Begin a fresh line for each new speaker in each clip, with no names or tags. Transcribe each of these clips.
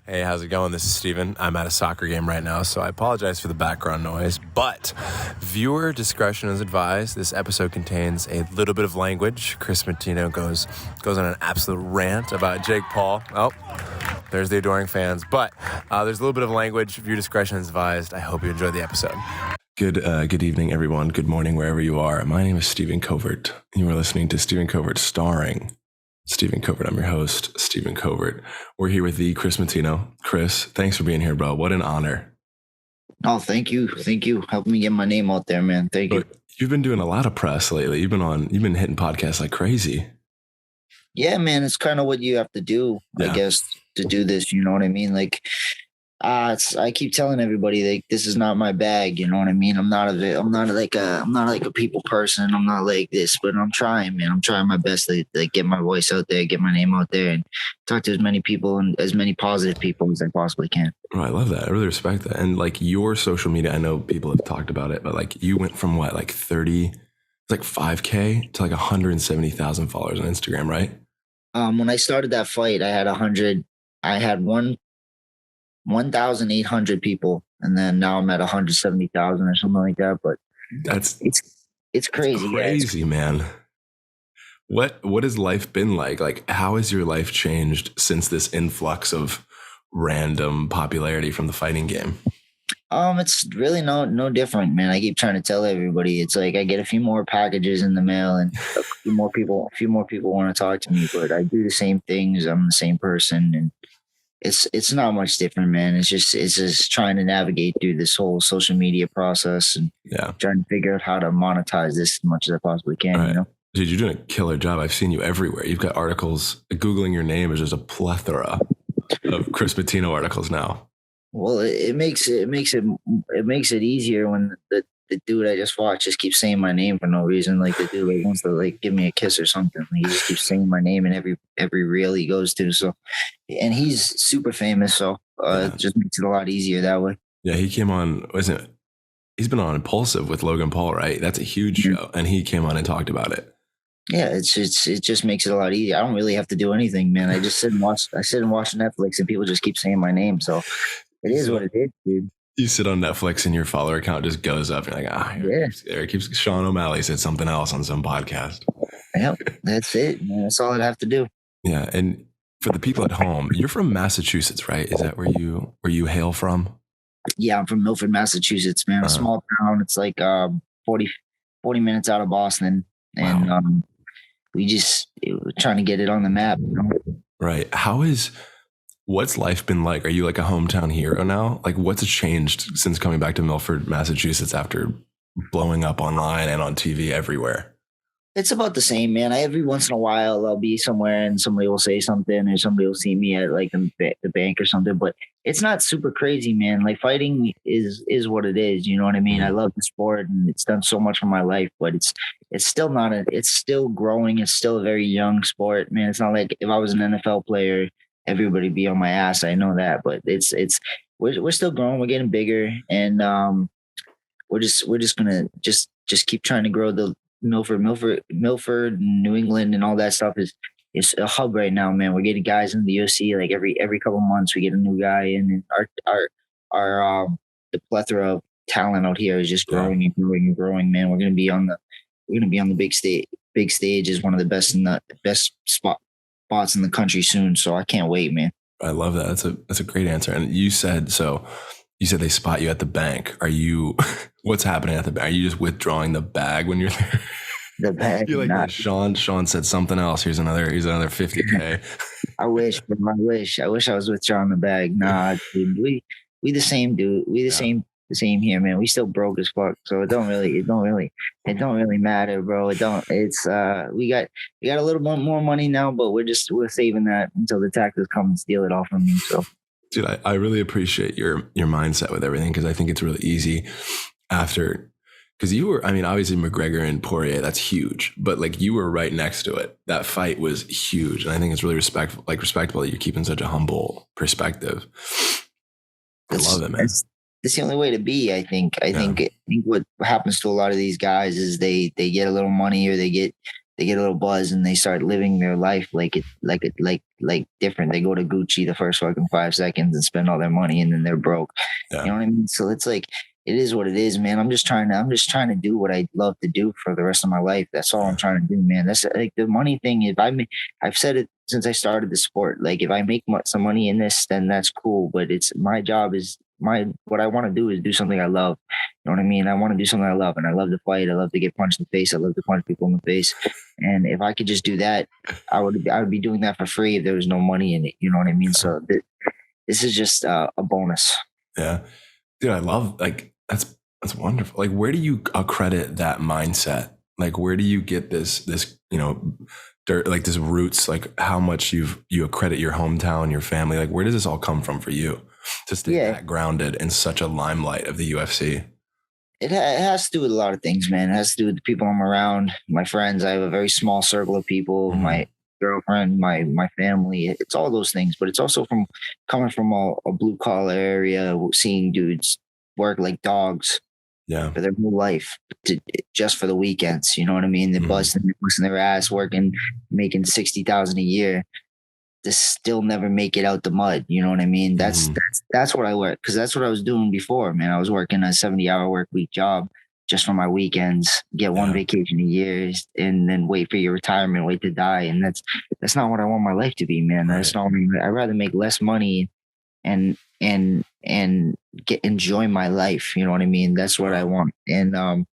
Hey, how's it going? This is Steven. I'm at a soccer game right now, so I apologize for the background noise, but viewer discretion is advised. This episode contains a little bit of language. Kris Moutinho goes on an absolute rant about Jake Paul. Oh, there's the adoring fans, but there's a little bit of language. Viewer discretion is advised. I hope you enjoy the episode. Good evening, everyone. Good morning, wherever you are. My name is Stephen Covert. You are listening to Stephen Covert starring Stephen Covert. I'm your host, Stephen Covert. We're here with the Kris Moutinho. Kris, thanks for being here, bro. What an honor.
Oh, thank you. Thank you. Helping me get my name out there, man. Thank you.
You've been doing a lot of press lately. You've been hitting podcasts like crazy.
Yeah, man. It's kind of what you have to do, I guess, to do this. You know what I mean? Like, I keep telling everybody, like, this is not my bag. You know what I mean? I'm not like a people person. I'm not like this, but I'm trying, man. I'm trying my best to get my voice out there, get my name out there, and talk to as many people and as many positive people as I possibly can.
Oh, I love that. I really respect that. And like your social media, I know people have talked about it, but like you went from what, like 5K to like 170,000 followers on Instagram, right?
When I started that fight, I had 1,800 people, and then now I'm at 170,000 or something like that. But it's crazy.
Crazy, man. What has life been like? Like, how has your life changed since this influx of random popularity from the fighting game?
It's really no different, man. I keep trying to tell everybody. It's like I get a few more packages in the mail, and a few more people want to talk to me. But I do the same things. I'm the same person, and it's not much different, man. It's just trying to navigate through this whole social media process and trying to figure out how to monetize this as much as I possibly can. Right. You know,
dude, you're doing a killer job. I've seen you everywhere. You've got articles. Googling your name is just a plethora of Kris Moutinho articles now.
Well, it makes it easier when the dude I just watched just keeps saying my name for no reason. Like the dude wants to like give me a kiss or something. Like, he just keeps saying my name in every reel he goes to. So, and he's super famous, so it just makes it a lot easier that way.
Yeah, he came on. He's been on Impulsive with Logan Paul, right? That's a huge show, and he came on and talked about it.
Yeah, it just makes it a lot easier. I don't really have to do anything, man. I just sit and watch Netflix, and people just keep saying my name. So it is what it is, dude.
You sit on Netflix and your follower count just goes up. You're like, there keeps Sean O'Malley said something else on some podcast.
Yep, that's it, man. That's all I'd have to do.
Yeah, and for the people at home, you're from Massachusetts, right? Is that where you hail from?
Yeah, I'm from Milford, Massachusetts, man. A small town. It's like 40 minutes out of Boston, and we're trying to get it on the map. You know?
Right. What's life been like? Are you like a hometown hero now? Like, what's changed since coming back to Milford, Massachusetts after blowing up online and on TV everywhere?
It's about the same, man. Every once in a while I'll be somewhere and somebody will say something, or somebody will see me at like the bank or something, but it's not super crazy, man. Like, fighting is what it is. You know what I mean? I love the sport and it's done so much for my life, but it's still it's still growing. It's still a very young sport, man. It's not like if I was an NFL player, everybody be on my ass. I know that, but we're still growing. We're getting bigger, and we're just gonna just keep trying to grow the Milford, New England, and all that stuff is a hub right now, man. We're getting guys in the UFC like every couple months. We get a new guy in, and our the plethora of talent out here is just growing and growing and growing, man. We're gonna be on the big stage. Big stage is one of the best in the best spots in the country soon, so I can't wait, man.
I love that. That's a great answer. And you said they spot you at the bank. Are you what's happening at the bank? Are you just withdrawing the bag when you're there?
The bag.
You're like, Sean said something else. Here's another 50K.
I wish I was withdrawing the bag. Nah, dude, we the same, dude. We the same here, man. We still broke as fuck, so it don't really matter, bro. We got a little bit more money now, but we're saving that until the taxes come and steal it all from me. So,
dude, I really appreciate your mindset with everything, because I think it's really easy because you were, I mean, obviously McGregor and Poirier, that's huge, but like you were right next to it. That fight was huge, and I think it's really respectful that you're keeping such a humble perspective. I love it, man.
It's the only way to be, I think. I think what happens to a lot of these guys is they get a little money, or they get they get a little buzz and they start living their life like different. They go to Gucci the first fucking 5 seconds and spend all their money, and then they're broke.
Yeah.
You know what I mean? So it's like, it is what it is, man. I'm just trying to do what I love to do for the rest of my life. That's all I'm trying to do, man. That's like the money thing. I've said it since I started the sport. Like, if I make some money in this, then that's cool. But it's my job is what I want to do is do something I love. You know what I mean? I want to do something I love, and I love to fight. I love to get punched in the face. I love to punch people in the face. And if I could just do that, I would be doing that for free if there was no money in it. You know what I mean? So this is just a bonus.
Yeah, dude, I love, like, that's wonderful. Like, where do you accredit that mindset? Like, where do you get this, you know, like this roots, like how much you accredit your hometown, your family? Like, where does this all come from for you to stay that grounded in such a limelight of the UFC?
It has to do with a lot of things, man. It has to do with the people I'm around, my friends. I have a very small circle of people, my girlfriend, my family. It's all those things, but it's also from coming from a blue collar area, seeing dudes work like dogs for their whole life, just for the weekends. You know what I mean? They're busting their ass, working, making 60,000 a year to still never make it out the mud. You know what I mean? That's what I work, because that's what I was doing before, man. I was working a 70-hour work week job just for my weekends, get one vacation a year, and then wait for your retirement, wait to die. And that's not what I want my life to be, man. That's not. I'd rather make less money and enjoy my life. You know what I mean? That's what I want. And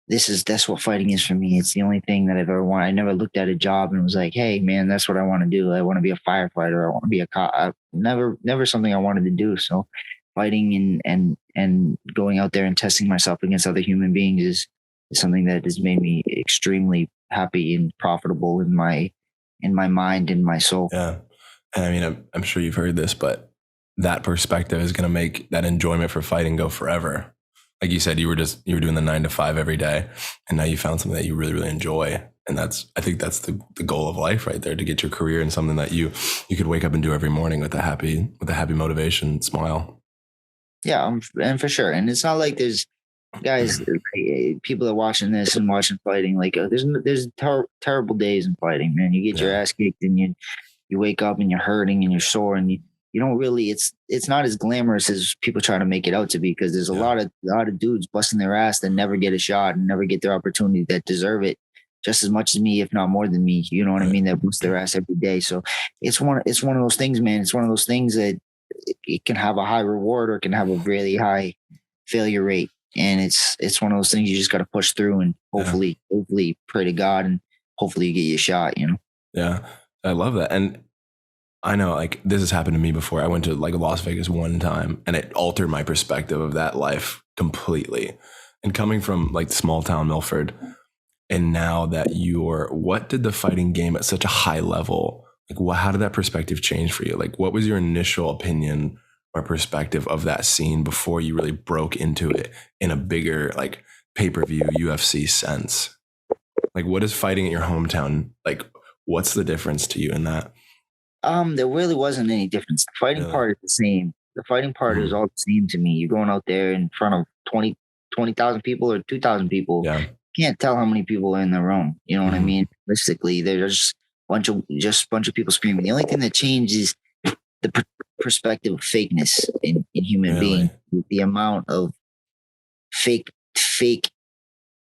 that's what fighting is for me. It's the only thing that I've ever wanted. I never looked at a job and was like, hey man, that's what I want to do. I want to be a firefighter. I want to be a cop. Never something I wanted to do. So fighting and going out there and testing myself against other human beings is something that has made me extremely happy and profitable in my mind and my soul.
Yeah. And I mean, I'm sure you've heard this, but that perspective is going to make that enjoyment for fighting go forever. Like you said, you were doing the 9 to 5 every day, and now you found something that you really, really enjoy. And I think that's the goal of life right there, to get your career in something that you could wake up and do every morning with a happy motivation smile.
Yeah, and for sure. And it's not like there's guys, people are watching this and watching fighting. Like, there's terrible days in fighting, man. You get your ass kicked, and you wake up and you're hurting and you're sore, and you don't really. It's not as glamorous as people try to make it out to be, because there's a lot of dudes busting their ass that never get a shot and never get their opportunity, that deserve it just as much as me, if not more than me. You know what I mean? That bust their ass every day. So it's one of those things, man. It's one of those things that it can have a high reward or it can have a really high failure rate. And it's one of those things you just got to push through and hopefully pray to God, and hopefully you get your shot, you know?
Yeah. I love that. And I know, like, this has happened to me before. I went to like Las Vegas one time, and it altered my perspective of that life completely. And coming from like small town Milford, and now that what did the fighting game at such a high level, like, how did that perspective change for you? Like, what was your initial opinion or perspective of that scene before you really broke into it in a bigger, like, pay-per-view UFC sense? Like, what is fighting at your hometown? Like, what's the difference to you in that?
There really wasn't any difference. The fighting part is the same. The fighting part is all the same to me. You're going out there in front of 20,000 people or 2,000 people.
Yeah.
You can't tell how many people are in the room. You know what I mean? Realistically, there's just bunch of people screaming. The only thing that changes is the perspective of fakeness in human being. The amount of fake,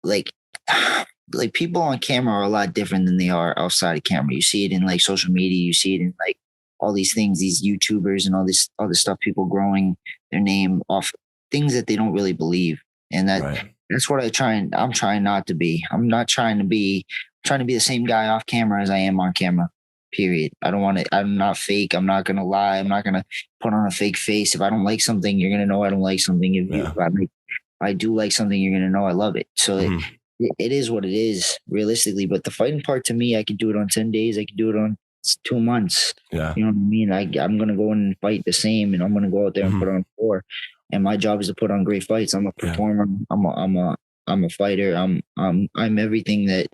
like people on camera are a lot different than they are outside of camera. You see it in like social media. You see it in like all these things, these YouTubers and all this stuff, people growing their name off things that they don't really believe. And that's what I'm trying not to be. I'm trying to be the same guy off camera as I am on camera, period. I'm not fake. I'm not going to lie. I'm not going to put on a fake face. If I don't like something, you're going to know I don't like something. If I do like something, you're going to know I love it. So it is what it is, realistically. But the fighting part, to me, I could do it on 10 days. I could do it on 2 months.
Yeah.
You know what I mean? I'm going to go in and fight the same, and I'm going to go out there and put on 4. And my job is to put on great fights. I'm a performer. I'm a fighter. I'm everything that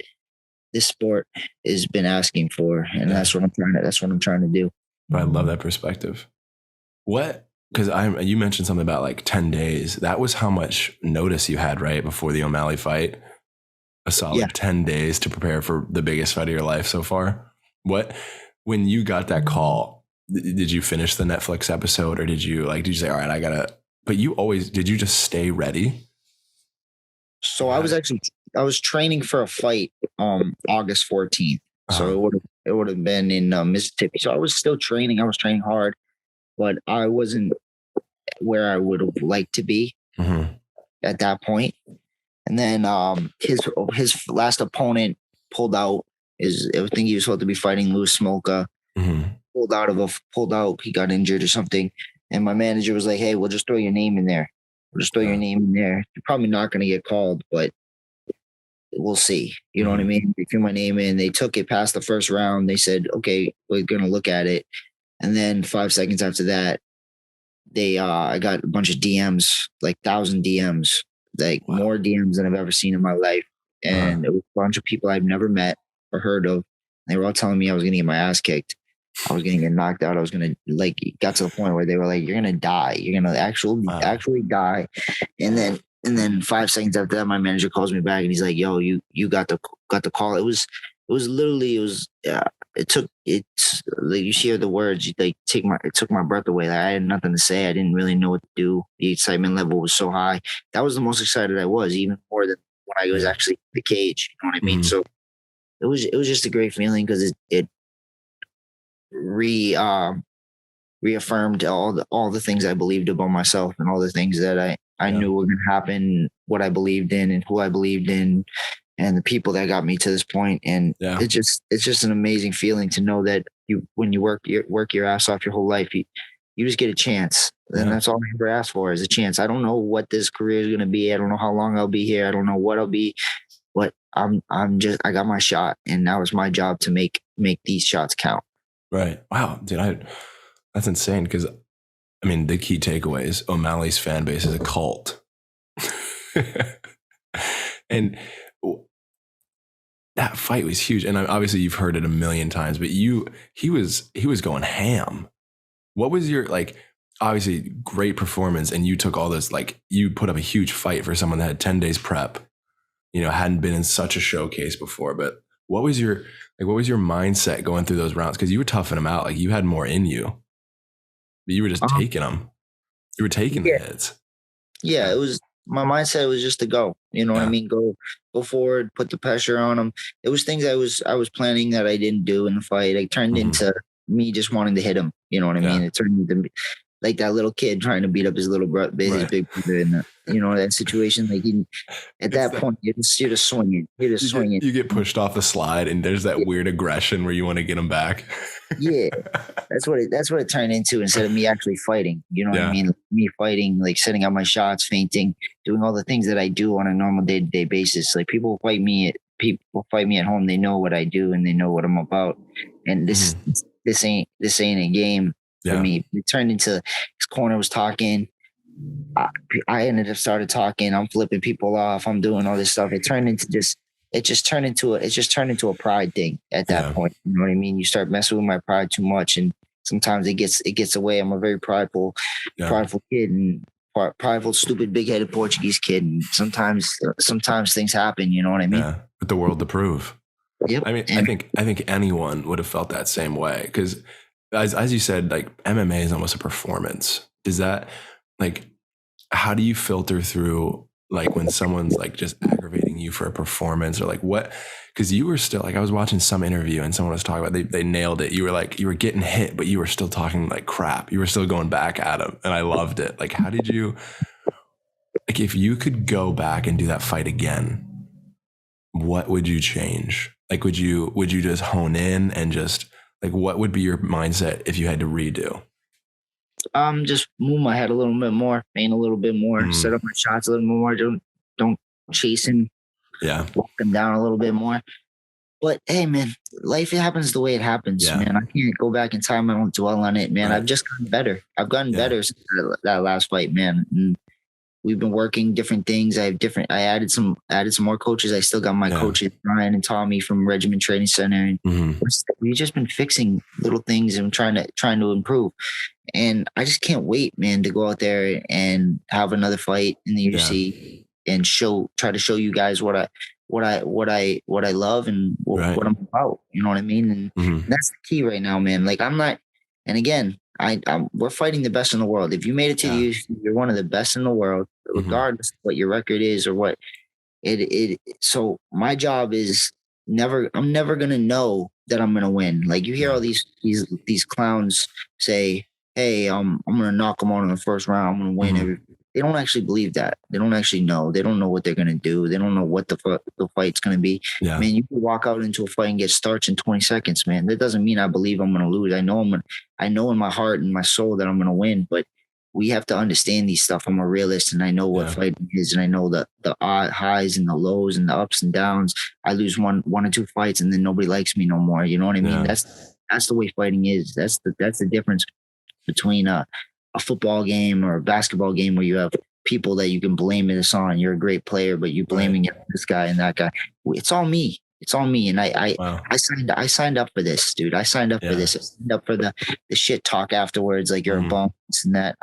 this sport has been asking for. And that's what I'm trying to do.
I love that perspective. Because you mentioned something about like 10 days. That was how much notice you had, right, before the O'Malley fight. a solid 10 days to prepare for the biggest fight of your life so far. When you got that call, did you finish the Netflix episode, or did you say, all right, but did you just stay ready?
So I was training for a fight August 14th. So it would have been in Mississippi. So I was still training. I was training hard, but I wasn't where I would have liked to be at that point. And then his last opponent pulled out. I think he was supposed to be fighting Louis Smolka. Pulled out. He got injured or something. And my manager was like, "Hey, we'll just throw your name in there. You're probably not going to get called, but we'll see." You know what I mean? They threw my name in. They took it past the first round. They said, "Okay, we're going to look at it." And then 5 seconds after that, I got a bunch of DMs, like 1,000 DMs, like more DMs than I've ever seen in my life. And it was a bunch of people I've never met or heard of. They were all telling me I was going to get my ass kicked. I was going to get knocked out. I was going to it got to the point where they were like, "You're going to die. You're going to actually die." And then 5 seconds after that, my manager calls me back and he's like, "Yo, you got the call." It's like you hear the words, it took my breath away. Like, I had nothing to say. I didn't really know what to do. The excitement level was so high. That was the most excited I was, even more than when I was actually in the cage. You know what I mean? So it was just a great feeling because it reaffirmed all the things I believed about myself and all the things that I knew were going to happen, what I believed in and who I believed in, and the people that got me to this point. And it's just an amazing feeling to know that when you work your ass off your whole life, you just get a chance. And that's all I ever asked for is a chance. I don't know what this career is going to be. I don't know how long I'll be here. I don't know what I'll be, but I got my shot, and now it's my job to make these shots count.
Right. Wow. Dude, that's insane. Because I mean, the key takeaways: O'Malley's fan base is a cult. And that fight was huge. And obviously you've heard it a million times, but he was going ham. What was your, obviously great performance, and you took all this, you put up a huge fight for someone that had 10 days prep, hadn't been in such a showcase before. But what was your mindset going through those rounds? Because you were toughing them out. You had more in you, but you were just taking them. You were taking the hits.
Yeah, it was, my mindset was just to go. You know what I mean? Go forward, put the pressure on them. It was things I was planning that I didn't do in the fight. It turned into me just wanting to hit him. You know what I mean? It turned into me, like that little kid trying to beat up his little brother, his big brother in that situation. At that point, you're just swinging.
You get pushed off the slide, and there's that weird aggression where you want to get him back.
Yeah, that's what it turned into, instead of me actually fighting. You know what I mean? Me fighting, setting up my shots, feinting, doing all the things that I do on a normal day-to-day basis. People fight me at home. They know what I do and they know what I'm about. And this ain't a game for me. It turned into, his corner was talking. I ended up started talking. I'm flipping people off. I'm doing all this stuff. It just turned into a pride thing at that point. You know what I mean? You start messing with my pride too much, and sometimes it gets away. I'm a very prideful kid, and prideful, stupid, big-headed Portuguese kid. And sometimes things happen. You know what I mean?
Yeah, with the world to prove.
Yep.
I mean, I think anyone would have felt that same way, because as you said, MMA is almost a performance. Does that, how do you filter through when someone's just aggravating you for a performance, or what? Because you were still, I was watching some interview and someone was talking about, they nailed it. You were getting hit, but you were still talking crap. You were still going back at him, and I loved it. How did you, if you could go back and do that fight again, what would you change? Would you just hone in and just what would be your mindset if you had to redo?
Just move my head a little bit more, feint a little bit more, set up my shots a little more. Don't chase him. Walk him down a little bit more. But hey, man, life, it happens the way it happens, man. I can't go back in time. I don't dwell on it, man. Right. I've just gotten better. I've gotten better since that last fight, man. And we've been working different things. I added some more coaches. I still got my coaches, Ryan and Tommy from Regiment Training Center. And we've just been fixing little things and trying to improve. And I just can't wait, man, to go out there and have another fight in the UFC and try to show you guys what what I love and
Right.
what I'm about. You know what I mean? And that's the key right now, man. Like I'm not. And again, we're fighting the best in the world. If you made it to the UFC, you're one of the best in the world, regardless of what your record is or what it. So my job is never. I'm never gonna know that I'm gonna win. Like you hear all these clowns say, "Hey, I'm gonna knock them out in the first round. I'm gonna win every." They don't actually believe that. They don't actually know. They don't know what they're gonna do. They don't know what the fight's gonna be.
Yeah.
Man, you can walk out into a fight and get starched in 20 seconds, man. That doesn't mean I believe I'm gonna lose. I know I know in my heart and my soul that I'm gonna win, but we have to understand these stuff. I'm a realist and I know what fighting is, and I know the highs and the lows and the ups and downs. I lose one or two fights and then nobody likes me no more. You know what I mean? That's the way fighting is. That's the difference between a football game or a basketball game where you have people that you can blame this on. You're a great player, but you blaming it on this guy and that guy. It's all me. It's all me. And I signed up for this, dude. I signed up for this. I signed up for the shit talk afterwards, like you're a bum and that.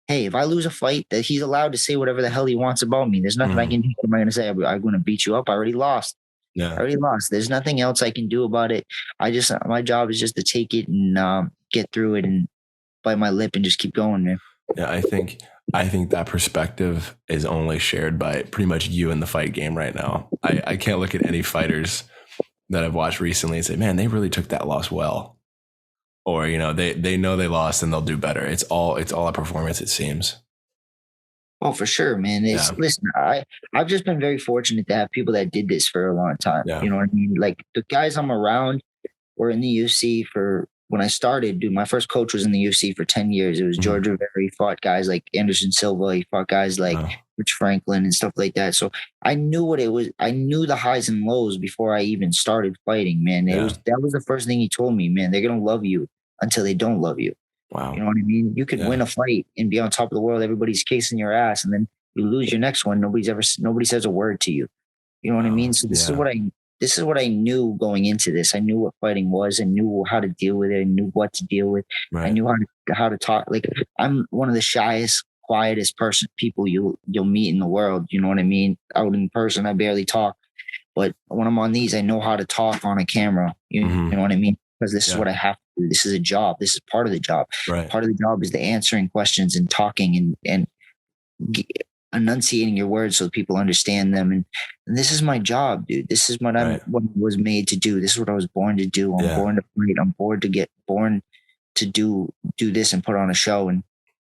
Hey, if I lose a fight, that he's allowed to say whatever the hell he wants about me. There's nothing I can do. Am I going to say I'm going to beat you up? I already lost.
Yeah.
I already lost. There's nothing else I can do about it. My job is just to take it and get through it and bite my lip and just keep going, man.
Yeah, I think that perspective is only shared by pretty much you in the fight game right now. I can't look at any fighters that I've watched recently and say, man, they really took that loss well. Or, they know they lost and they'll do better. It's all a performance, it seems.
Oh, for sure, man. Listen, I've just been very fortunate to have people that did this for a long time.
Yeah.
You know what I mean? Like the guys I'm around were in the UFC for when I started. Dude, my first coach was in the UFC for 10 years. It was George Rivera. He fought guys like Anderson Silva. He fought guys like Rich Franklin and stuff like that. So I knew what it was. I knew the highs and lows before I even started fighting, man. That was the first thing he told me, man. They're going to love you until they don't love you.
Wow.
You know what I mean? You could win a fight and be on top of the world. Everybody's kissing your ass, and then you lose your next one. Nobody says a word to you. You know what I mean? So this is what I knew going into this. I knew what fighting was. I knew how to deal with it. I knew what to deal with.
Right.
I knew how to talk. Like I'm one of the shyest, quietest people you'll meet in the world. You know what I mean? Out in person, I barely talk. But when I'm on these, I know how to talk on a camera. You know what I mean? Because this is what I have to do. This is a job. This is part of the job.
Right.
Part of the job is the answering questions and talking and enunciating your words so people understand them. And this is my job, dude. This is what I was made to do. This is what I was born to do. I'm born to fight. I'm born to do this and put on a show. And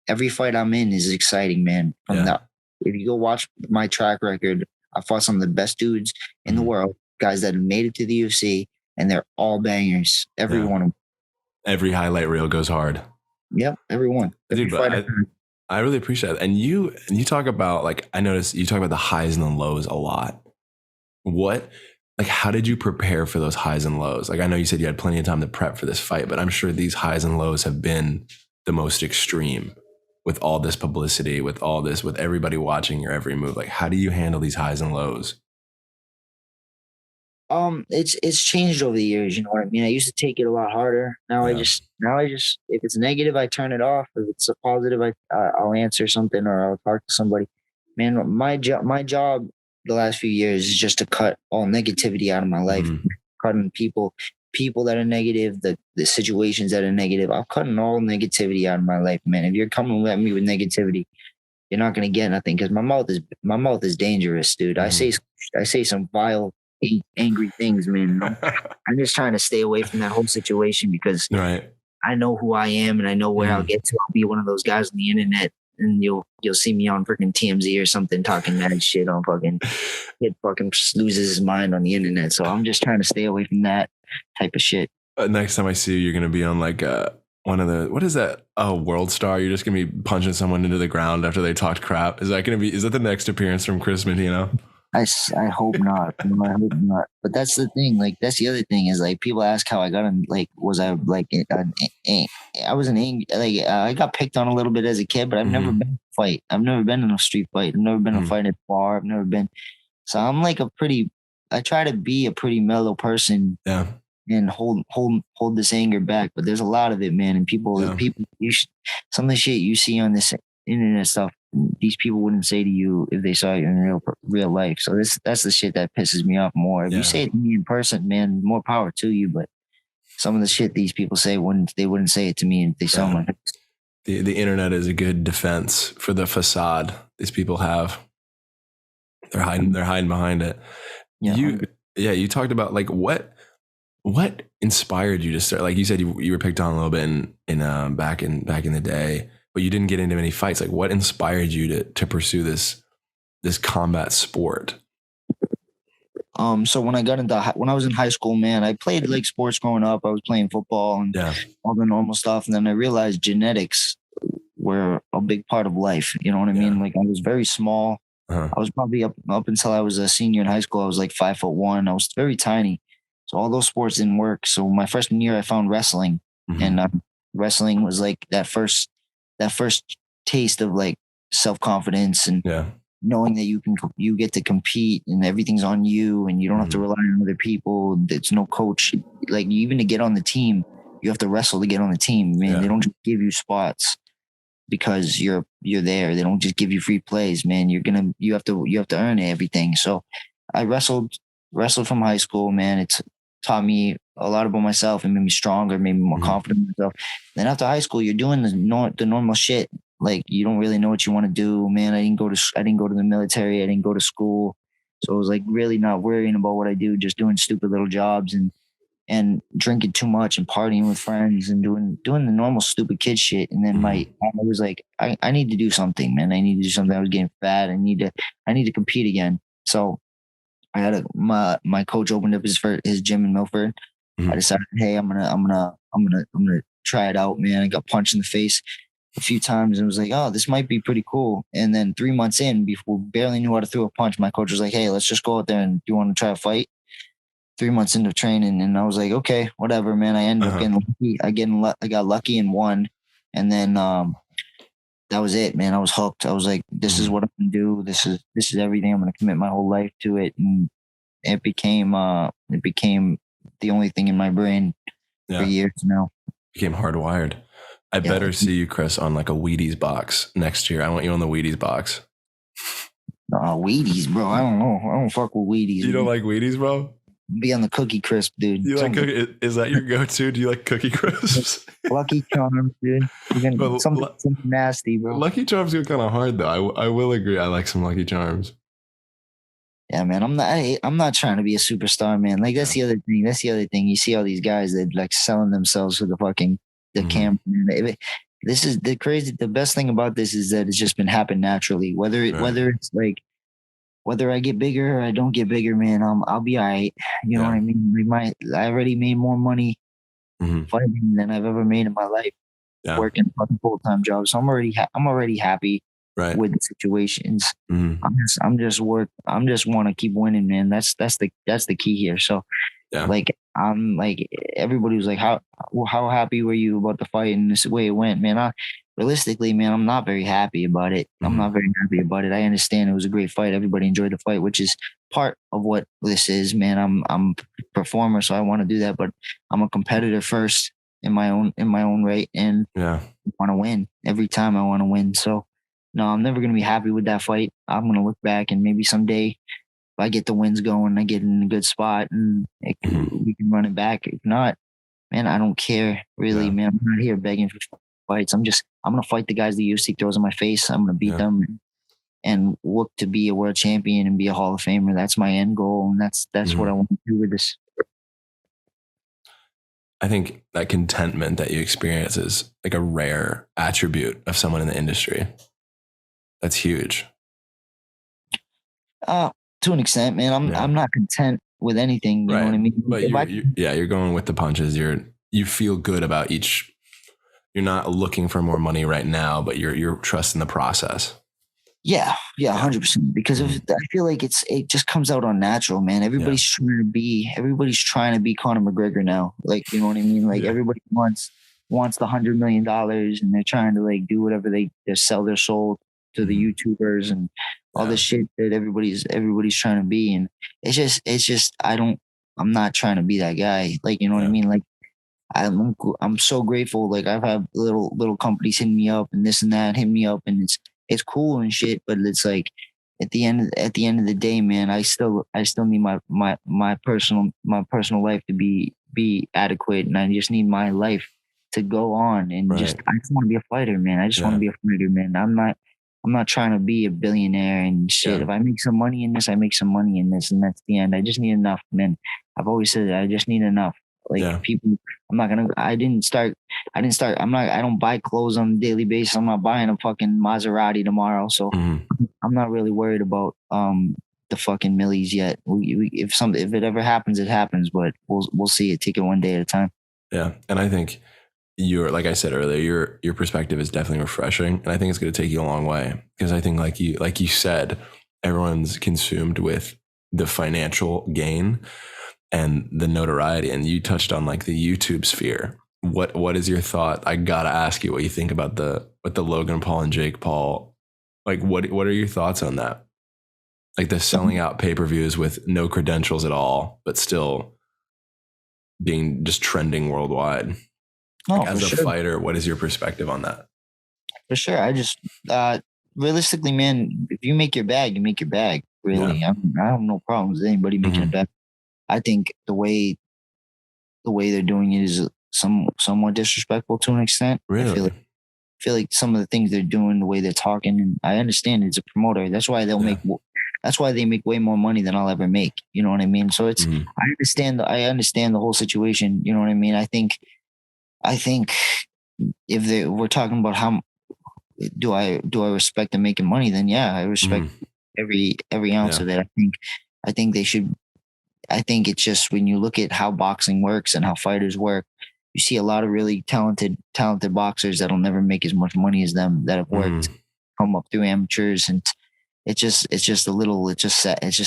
every fight I'm in is exciting, man. If you go watch my track record, I fought some of the best dudes in the world, guys that have made it to the UFC, and they're all bangers. Every one of them.
Every highlight reel goes hard.
Yep, everyone.
Dude, but I really appreciate it. And you talk about, like, I noticed you talk about the highs and the lows a lot. How did you prepare for those highs and lows? Like, I know you said you had plenty of time to prep for this fight, but I'm sure these highs and lows have been the most extreme with all this publicity, with everybody watching your every move. Like, how do you handle these highs and lows?
It's changed over the years. You know what I mean? I used to take it a lot harder. Now I just, if it's negative, I turn it off. If it's a positive, I'll answer something or I'll talk to somebody. Man, my job the last few years is just to cut all negativity out of my life. Cutting people that are negative, the situations that are negative. I'm cutting all negativity out of my life, man. If you're coming at me with negativity, you're not gonna get nothing because my mouth is dangerous, dude. I say some vile, angry things, man. I'm just trying to stay away from that whole situation because I know who I am and I know where I'll get to. I'll be one of those guys on the internet and you'll see me on freaking TMZ or something talking mad shit on it fucking loses his mind on the internet. So I'm just trying to stay away from that type of shit.
Next time I see you, you're going to be on like one of the, what is that? Oh, World Star. You're just going to be punching someone into the ground after they talked crap. Is that the next appearance from Kris Moutinho?
I hope not. I hope not. But that's the thing. Like, that's the other thing is like people ask how I got him. Like, was I like, I was an angry, like, I got picked on a little bit as a kid, but I've never been in a fight. I've never been in a street fight. I've never been in a fight at a bar. I've never been. So I'm like I try to be a pretty mellow person.
Yeah.
And hold this anger back. But there's a lot of it, man. And people, some of the shit you see on this internet stuff, these people wouldn't say to you if they saw you in real life. So that's the shit that pisses me off more. If you say it to me in person, man, more power to you. But some of the shit these people say they wouldn't say it to me if they saw my face.
The internet is a good defense for the facade these people have. They're hiding behind it. Yeah. You talked about like what inspired you to start? Like you said, you were picked on a little bit in back in the day, but you didn't get into any fights. Like what inspired you to pursue this combat sport?
So when I was in high school, man, I played like sports growing up. I was playing football and all the normal stuff. And then I realized genetics were a big part of life. You know what I mean? Like I was very small. I was probably up until I was a senior in high school. I was like 5'1". I was very tiny. So all those sports didn't work. So my freshman year, I found wrestling, and wrestling was like that first taste of like self-confidence and knowing that you get to compete and everything's on you and you don't have to rely on other people. There's no coach. Like even to get on the team, you have to wrestle to get on the team. Man, they don't just give you spots because you're there. They don't just give you free plays, man. You have to earn everything. So I wrestled from high school, man. It's taught me a lot about myself and made me stronger, made me more confident in myself. Then after high school, you're doing the normal shit. Like you don't really know what you want to do, man. I didn't go to the military. I didn't go to school. So I was like really not worrying about what I do, just doing stupid little jobs and drinking too much and partying with friends and doing the normal stupid kid shit. And then I was like, I need to do something, man. I need to do something. I was getting fat. I need to compete again. So I had my coach opened up his gym in Milford. I decided, hey, I'm gonna try it out, man. I got punched in the face a few times and was like, oh, this might be pretty cool. And then 3 months in, before barely knew how to throw a punch, my coach was like, hey, let's just go out there and do you want to try a fight? 3 months into training, and I was like, okay, whatever, man. I ended up getting lucky. I got lucky and won, and then that was it, man. I was hooked. I was like, this is what I'm gonna do. This is everything. I'm gonna commit my whole life to it, and it became the only thing in my brain for years now.
Became hardwired. I better see you, Kris, on like a Wheaties box next year. I want you on the Wheaties box.
Wheaties, bro. I don't know. I don't fuck with Wheaties.
You don't like Wheaties, bro?
Be on the Cookie Crisp, dude.
You like cookie? Is that your go-to? Do you like Cookie Crisps?
Lucky Charms, dude. Something nasty, bro.
Lucky Charms are kind of hard, though. I will agree. I like some Lucky Charms.
Yeah, man. I'm not trying to be a superstar, man. Like that's the other thing. You see all these guys that like selling themselves for the camera. This is the crazy. The best thing about this is that it's just been happening naturally. Whether it's like whether I get bigger or I don't get bigger, man, I'll be all right. You know what I mean? I already made more money fighting than I've ever made in my life working a fucking full-time job. So I'm already happy with the situations. I'm just want to keep winning, man. That's the key here. So like I'm like everybody was like, how happy were you about the fight and this way it went, man? Realistically, man, I'm not very happy about it. I'm not very happy about it. I understand it was a great fight. Everybody enjoyed the fight, which is part of what this is, man. I'm a performer, so I want to do that, but I'm a competitor first in my own right, and I want to win every time. I want to win. So no, I'm never gonna be happy with that fight. I'm gonna look back and maybe someday if I get the wins going, I get in a good spot and we can run it back. If not, man, I don't care really, man. I'm not here begging for fights. I'm gonna fight the guys the UFC throws in my face. I'm gonna beat them and look to be a world champion and be a Hall of Famer. That's my end goal, and that's what I want to do with this.
I think that contentment that you experience is like a rare attribute of someone in the industry. That's huge.
To an extent, man. I'm not content with anything. You know what I mean?
But you're going with the punches. You feel good about each. You're not looking for more money right now, but you're trusting the process.
Yeah, 100%. Because I feel like it just comes out unnatural, man. Everybody's trying to be Connor McGregor now. Like, you know what I mean? Like everybody wants the $100 million, and they're trying to like do whatever they sell their soul to the YouTubers and all this shit that everybody's trying to be. And it's just I'm not trying to be that guy. Like, you know what I mean? Like I'm so grateful. Like I've had little companies hitting me up and this and that, hitting me up, and it's cool and shit, but it's like at the end of the day, man, I still need my personal life to be adequate, and I just need my life to go on, and I just want to be a fighter, man. I just want to be a fighter, man. I'm not trying to be a billionaire and shit. Yeah. If I make some money in this, I make some money in this, and that's the end. I just need enough, man. I've always said that. I just need enough. Like people, I don't buy clothes on a daily basis. I'm not buying a fucking Maserati tomorrow. So I'm not really worried about the fucking millies yet. If it ever happens, it happens, but we'll see it. Take it one day at a time.
Yeah. And I think like I said earlier, your perspective is definitely refreshing. And I think it's going to take you a long way, because I think like you said, everyone's consumed with the financial gain and the notoriety. And you touched on like the YouTube sphere. What is your thought? I got to ask you what you think about the Logan Paul and Jake Paul. Like, what are your thoughts on that? Like the selling out pay-per-views with no credentials at all, but still being just trending worldwide. Like, as a fighter, what is your perspective on that?
For sure. I just, realistically, man, if you make your bag, you make your bag. Really. Yeah. I have no problems with anybody making a bag. I think the way they're doing it is somewhat disrespectful to an extent.
Really?
I feel like some of the things they're doing, the way they're talking, and I understand it's a promoter. That's why that's why they make way more money than I'll ever make. You know what I mean? So it's, I understand the whole situation. You know what I mean? I think if we're talking about how do I respect them making money, then yeah, I respect every ounce of it. I think they should. I think it's just when you look at how boxing works and how fighters work, you see a lot of really talented boxers that'll never make as much money as them that have worked, come up through amateurs, and it just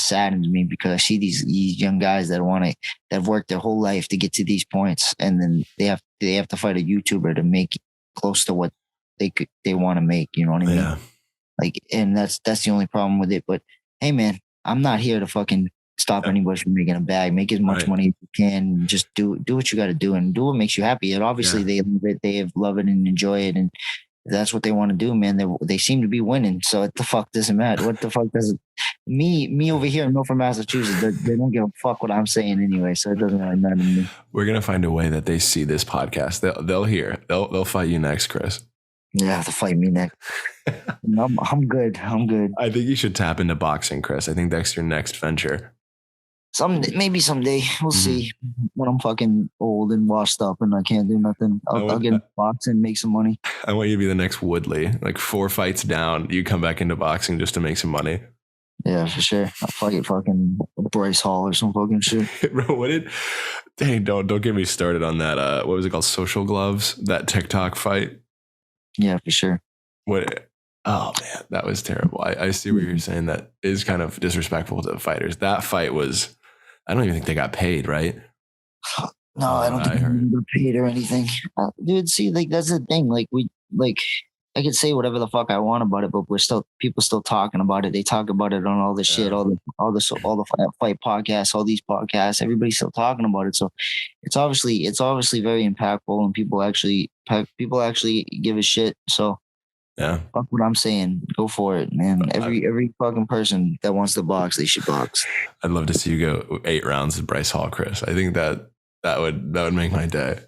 saddens me, because I see these young guys that have worked their whole life to get to these points, and then they have to fight a YouTuber to make close to what they want to make. You know what I mean? Yeah. Like, and that's the only problem with it. But hey, man, I'm not here to fucking stop anybody from making a bag. Make as much money as you can. Just do what you got to do, and do what makes you happy. And obviously they love it. They love it and enjoy it, and that's what they want to do, man. They seem to be winning, so what the fuck doesn't matter? What the fuck does it? Me over here in Milford, Massachusetts, they don't give a fuck what I'm saying anyway, so it doesn't really matter to me.
We're gonna find a way that they see this podcast. They'll hear. They'll fight you next, Kris.
Yeah, they'll fight me next. I'm good.
I think you should tap into boxing, Kris. I think that's your next venture.
Maybe someday. We'll see. When I'm fucking old and washed up and I can't do nothing, I'll get into boxing and make some money.
I want you to be the next Woodley. Like 4 fights down, you come back into boxing just to make some money.
Yeah, for sure. I'll fight fucking Bryce Hall or some fucking shit.
Bro, don't get me started on that. What was it called? Social Gloves? That TikTok fight?
Yeah, for sure.
Oh man, that was terrible. I see what you're saying. That is kind of disrespectful to the fighters. That fight was, I don't even think they got paid, right?
No, I don't think they got paid or anything. Dude, see, like that's the thing. I could say whatever the fuck I want about it, but people still talking about it. They talk about it on all the shit, all the fight podcasts, all these podcasts. Everybody's still talking about it. So it's obviously very impactful, and people actually give a shit. So yeah, fuck what I'm saying. Go for it, man. Every fucking person that wants to box, they should box.
I'd love to see you go 8 rounds with Bryce Hall, Kris. I think that would make my day.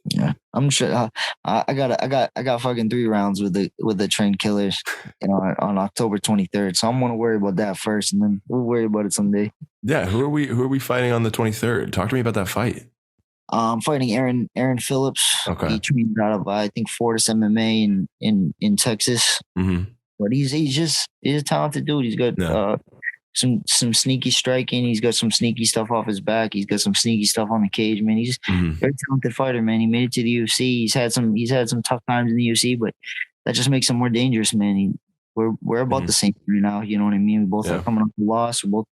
Yeah, I'm sure. I got fucking 3 rounds with the trained killers, on October 23rd. So I'm gonna worry about that first, and then we'll worry about it someday.
Yeah, who are we fighting on the 23rd? Talk to me about that fight.
I'm fighting Aaron Phillips. Okay. He trained out of I think Fortis MMA in Texas. But he's a talented dude. He's got some sneaky striking. He's got some sneaky stuff off his back. He's got some sneaky stuff on the cage, man. He's a very talented fighter, man. He made it to the UFC. He's had some tough times in the UFC, but that just makes him more dangerous, man. We're about the same right now. You know what I mean? We both are coming off the loss. We're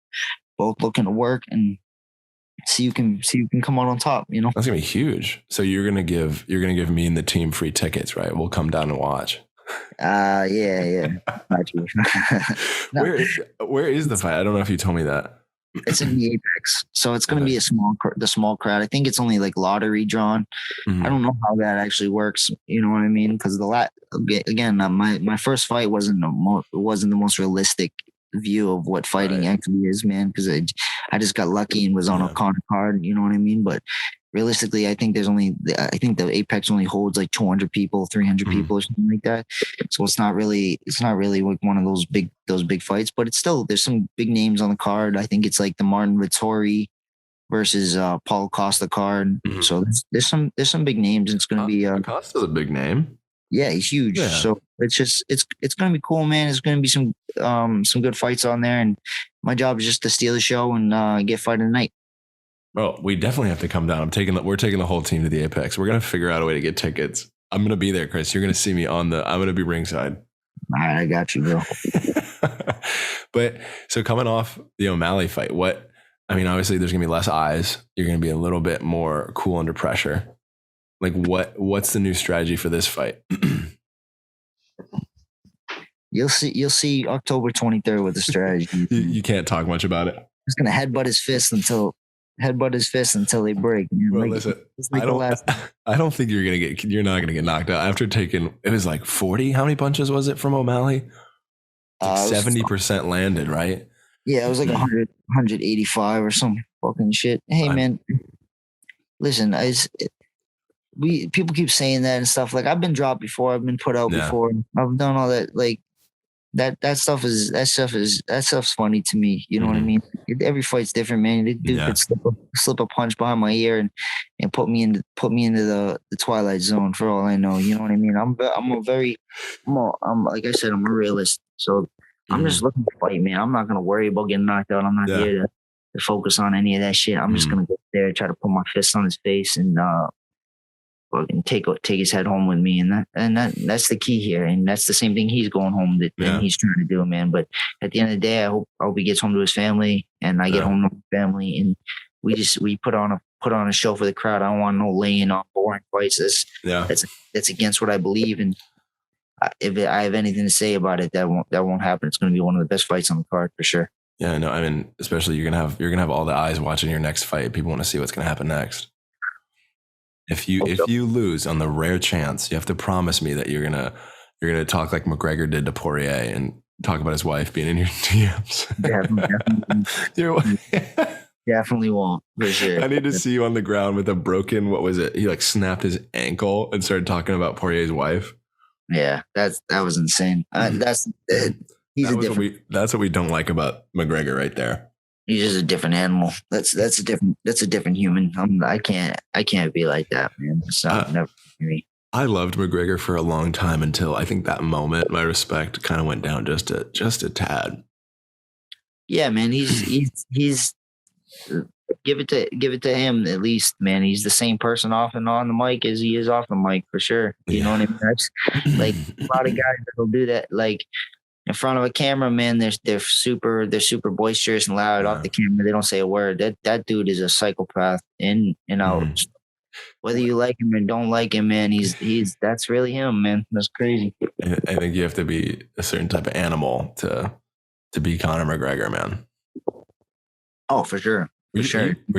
both looking to work and see you can come out on top.
That's gonna be huge. So you're gonna give me and the team free tickets, right? We'll come down and watch.
Yeah.
No. Where is the fight? I don't know if you told me that.
It's in the Apex, so it's going to be the small crowd. I think it's only like lottery drawn. I don't know how that actually works. You know what I mean? Because my first fight wasn't the most realistic view of what fighting actually is, man. Because I just got lucky and was on a Connor card. You know what I mean? But realistically, I think the Apex only holds like 200 people, 300 people, or something like that. So it's not really like one of those big fights, but it's still, there's some big names on the card. I think it's like the Martin Vittori versus Paul Costa card. So there's some big names. It's going to be
Costa's a big name.
Yeah, he's huge. Yeah. So it's going to be cool, man. It's going to be some good fights on there, and my job is just to steal the show and get fight of the night.
Well, we definitely have to come down. We're taking the whole team to the Apex. We're gonna figure out a way to get tickets. I'm gonna be there, Kris. You're gonna see me I'm gonna be ringside.
All right, I got you, bro.
But so coming off the O'Malley fight, obviously there's gonna be less eyes. You're gonna be a little bit more cool under pressure. Like what's the new strategy for this fight?
You'll see October 23rd with the strategy.
You can't talk much about it.
He's gonna headbutt his fist until they break. Man.
Well, listen, I don't think you're not gonna get knocked out after taking. It was like 40. How many punches was it from O'Malley? 70% landed, right?
Yeah, it was like 100, 185 or some fucking shit. Hey, man, listen, people keep saying that and stuff. Like, I've been dropped before. I've been put out before. I've done all that. Like, that stuff's funny to me. You know what I mean? Every fight's different, man. The dude could slip a punch behind my ear and put me into the twilight zone for all I know. You know what I mean? I'm like I said, I'm a realist. So I'm just looking to fight, man. I'm not gonna worry about getting knocked out. I'm not here to focus on any of that shit. I'm just gonna go there, try to put my fist on his face and fucking take his head home with me, and that's the key here, and that's the same thing he's going home and he's trying to do, man. But at the end of the day, I hope he gets home to his family, and I get home to my family, and we put on a show for the crowd. I don't want no laying on boring fights. That's against what I believe, and if I have anything to say about it, that won't happen. It's going to be one of the best fights on the card for sure.
Yeah, no, I mean, especially you're gonna have all the eyes watching your next fight. People want to see what's going to happen next. If you lose on the rare chance, you have to promise me that you're gonna talk like McGregor did to Poirier and talk about his wife being in your DMs.
Definitely won't, for sure.
I need to see you on the ground with a broken, what was it? He like snapped his ankle and started talking about Poirier's wife.
Yeah, that was insane. That's what
we don't like about McGregor right there.
He's just a different animal. That's a different human. I can't be like that, man. It's never me.
I loved McGregor for a long time until I think that moment, my respect kind of went down just a tad.
Yeah, man. He's give it to him at least, man. He's the same person off and on the mic as he is off the mic for sure. You know what I mean? That's like a lot of guys that'll do that. Like, in front of a camera, man, they're super boisterous and loud. Off the camera, they don't say a word. That dude is a psychopath in and out. Whether you like him or don't like him, man, that's really him, man. That's crazy.
I think you have to be a certain type of animal to be Connor McGregor, man.
Oh, for sure.
Were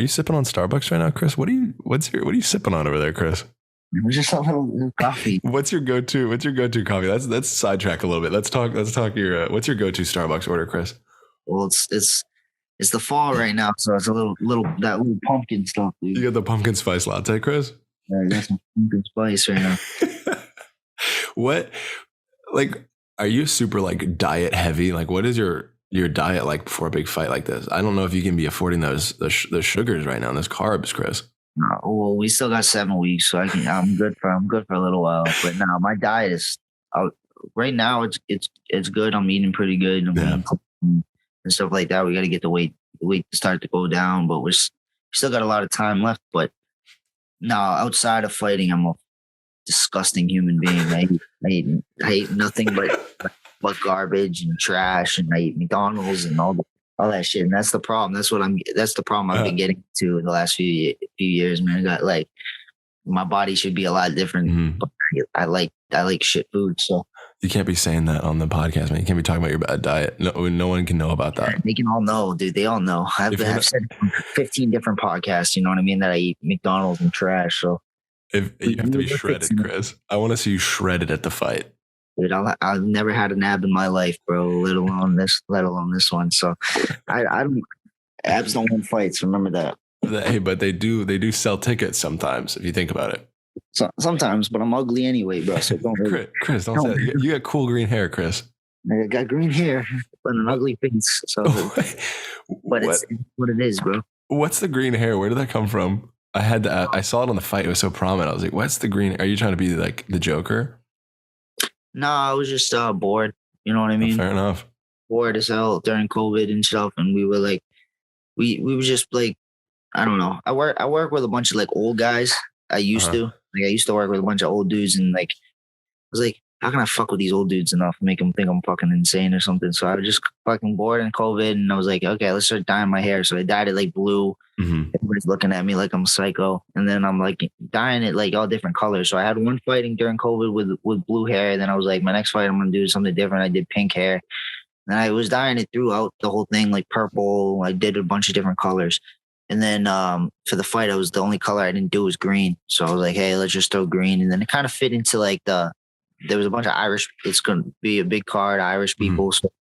you sipping on Starbucks right now, Kris? What are you sipping on over there, Kris?
It was just a little coffee.
What's your go-to coffee? Let's sidetrack a little bit. Let's talk your what's your go-to Starbucks order, Kris?
Well, it's the fall right now, so it's a little pumpkin stuff, dude.
You got the pumpkin spice latte, Kris?
Yeah, I got some pumpkin spice right now.
What, like, are you super like diet heavy? Like, what is your diet like before a big fight like this? I don't know if you can be affording those sugars right now and those carbs, Kris.
Well, we still got 7 weeks, so I'm good for a little while. But now my diet is right now it's good. I'm eating pretty good and stuff like that. We got to get the weight to start to go down, but we still got a lot of time left. But now outside of fighting, I'm a disgusting human being. I eat nothing but garbage and trash, and I eat McDonald's and all that shit, and that's the problem. That's the problem I've been getting to in the last few years, man. I got like, my body should be a lot different, but I like shit food. So
You can't be saying that on the podcast, man. You can't be talking about your bad diet. No one can know about that.
They can all know, dude. They all know. I've said 15 different podcasts, you know what I mean, that I eat McDonald's and trash. So
if you have to be shredded, Kris. I want to see you shredded at the fight.
Dude, I've never had an ab in my life, bro. Let alone this one. So I don't. Abs don't win fights. Remember that.
Hey, but they do sell tickets sometimes. If you think about it.
So, sometimes, but I'm ugly anyway, bro. So don't.
Kris, don't say that. You got cool green hair, Kris.
I got green hair but an ugly face. So, but it's what it is, bro.
What's the green hair? Where did that come from? I saw it on the fight. It was so prominent. I was like, "What's the green? Are you trying to be like the Joker?"
No, I was just bored. You know what I mean?
Fair enough.
Bored as hell during COVID and stuff, and we were like, we were just like, I don't know. I work with a bunch of like old guys. I used to work with a bunch of old dudes, and like, I was like, how can I fuck with these old dudes enough to make them think I'm fucking insane or something? So I was just fucking bored in COVID, and I was like, okay, let's start dyeing my hair. So I dyed it like blue. Mm-hmm. Everybody's looking at me like I'm psycho, and then I'm like dyeing it like all different colors. So I had one fighting during COVID with blue hair. And then I was like, my next fight I'm gonna do something different. I did pink hair, and I was dyeing it throughout the whole thing like purple. I did a bunch of different colors. And then for the fight, the only color I didn't do was green. So I was like, hey, let's just throw green. And then it kind of fit into like there was a bunch of Irish. It's going to be a big card, Irish people. Mm-hmm. So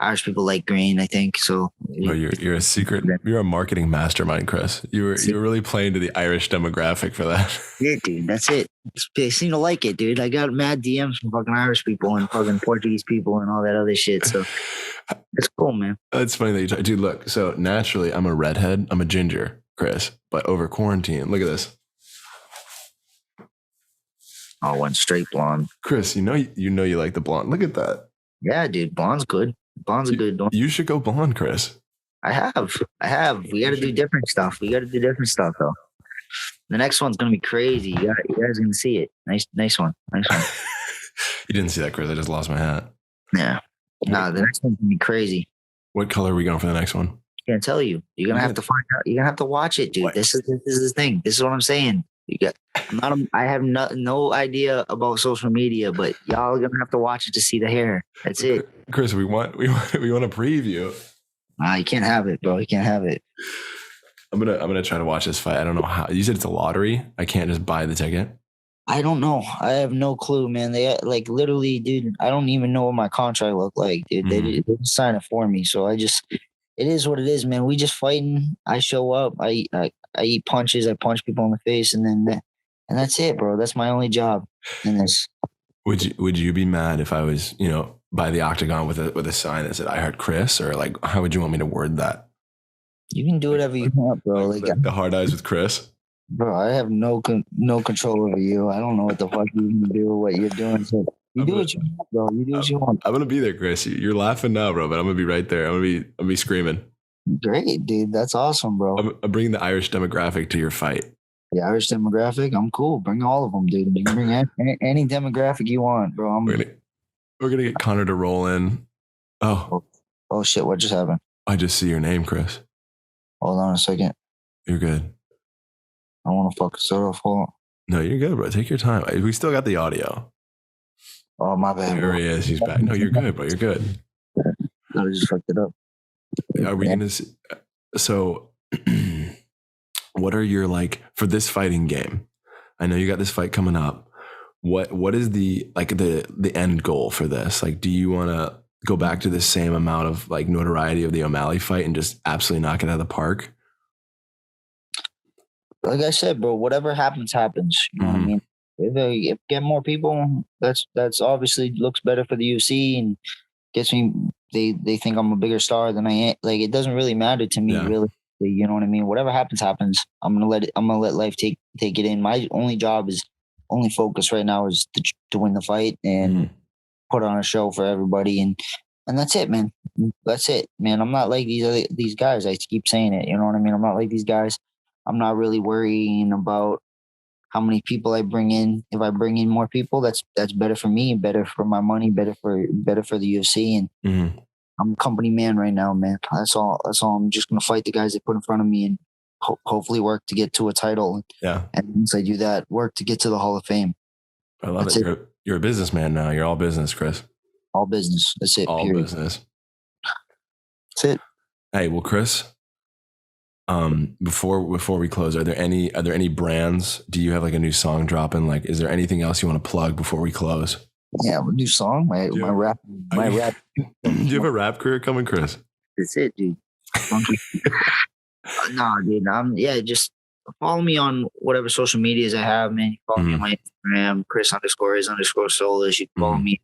Irish people like green, I think. So
you're a secret. You're a marketing mastermind, Kris. You're really playing to the Irish demographic for that.
Yeah, dude. That's it. They seem to like it, dude. I got mad DMs from fucking Irish people and fucking Portuguese people and all that other shit. So it's cool, man.
It's funny that you talk. Dude, look. So naturally, I'm a redhead. I'm a ginger, Kris. But over quarantine, look at this.
Oh, went straight blonde.
Kris, you know you like the blonde. Look at that.
Yeah, dude. Blonde's good. Blonde's a good one.
You should go blonde, Kris.
I have. We got to do different stuff. Though. The next one's gonna be crazy. You guys are gonna see it. Nice one.
You didn't see that, Kris. I just lost my hat.
Yeah. Nah, the next one's gonna be crazy.
What color are we going for the next one?
Can't tell you. You're gonna have to find out. You're gonna have to watch it, dude. What? This is the thing. This is what I'm saying. I have no idea about social media, but y'all are gonna have to watch it to see the hair. That's it.
Kris, we want a preview.
Nah, you can't have it, bro. You can't have it.
I'm gonna try to watch this fight. I don't know how. You said it's a lottery. I can't just buy the ticket.
I don't know. I have no clue, man. They like literally, dude. I don't even know what my contract looked like, dude. Mm-hmm. They didn't sign it for me, so it is what it is, man. We just fighting. I show up. I eat punches. I punch people in the face, and that's it, bro. That's my only job in this.
Would you be mad if I was, by the octagon with a sign that said "I heart Kris," or like how would you want me to word that?
You can do whatever you want, bro.
Like the hard eyes with Kris.
Bro, I have no control over you. I don't know what the fuck you can do, what you're doing. So you do what you want, bro. You do what you want.
I'm gonna be there, Kris. You're laughing now, bro, but I'm gonna be right there. I'm gonna be screaming.
Great, dude. That's awesome, bro.
I'm bringing the Irish demographic to your fight.
The Irish demographic, I'm cool. Bring all of them, dude. You can bring any demographic you want, bro.
We're gonna get Connor to roll in. Oh
shit! What just happened?
I just see your name, Kris.
Hold on a second.
You're good.
I want to fuck start off. Hold on.
No, you're good, bro. Take your time. We still got the audio.
Oh, my bad.
There he is. He's back. No, you're good, bro. You're good.
I just fucked it up.
Are we gonna see? So, what are your for this fighting game? I know you got this fight coming up. What is the end goal for this? Like, do you want to go back to the same amount of notoriety of the O'Malley fight and just absolutely knock it out of the park?
Like I said, bro, whatever happens, happens. You know what I mean? If they get more people, that's obviously looks better for the UFC and gets me. They think I'm a bigger star than I am. Like, it doesn't really matter to me, really. You know what I mean? Whatever happens, happens. I'm gonna let life take it in. My only focus right now is to win the fight and put on a show for everybody, and that's it, man. That's it, man. I'm not like these guys. I keep saying it. You know what I mean? I'm not like these guys. I'm not really worrying about how many people I bring in. If I bring in more people, that's better for me, better for my money, better for the UFC. And I'm a company man right now, man. That's all. I'm just gonna fight the guys they put in front of me and hopefully work to get to a title.
Yeah.
And once I do that, work to get to the Hall of Fame.
I love it. you're a businessman now. You're all business, Kris.
All business. That's it.
All
period.
business.
That's it.
Hey, well, Kris, before we close, are there any brands? Do you have like a new song dropping? Like, is there anything else you want to plug before we close?
Yeah, a new song. My rap.
Do you have a rap career coming, Kris?
That's it, dude. Nah, dude. Just follow me on whatever social medias I have, man. You follow me on my Instagram, Kris_is_soulless. You can follow me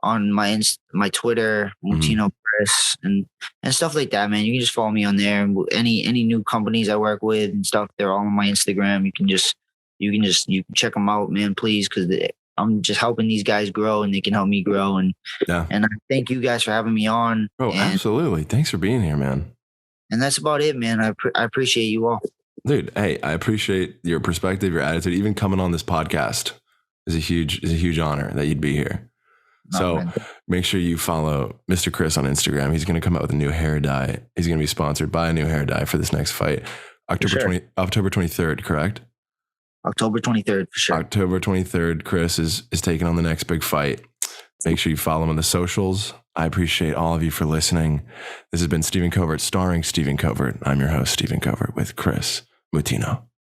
on my Twitter, Moutinho Kris, and stuff like that, man. You can just follow me on there. Any new companies I work with and stuff, they're all on my Instagram. You can check them out, man, please, because I'm just helping these guys grow, and they can help me grow. And I thank you guys for having me on.
Bro, absolutely. Thanks for being here, man. And
that's about it, man. I appreciate you all.
Dude, hey, I appreciate your perspective, your attitude. Even coming on this podcast is a huge honor that you'd be here. So make sure you follow Mr. Kris on Instagram. He's going to come out with a new hair dye. He's going to be sponsored by a new hair dye for this next fight. October 23rd, correct?
October 23rd, for sure.
October 23rd, Kris is taking on the next big fight. Make sure you follow him on the socials. I appreciate all of you for listening. This has been Stephen Covert, starring Stephen Covert. I'm your host, Stephen Covert, with Kris Moutinho.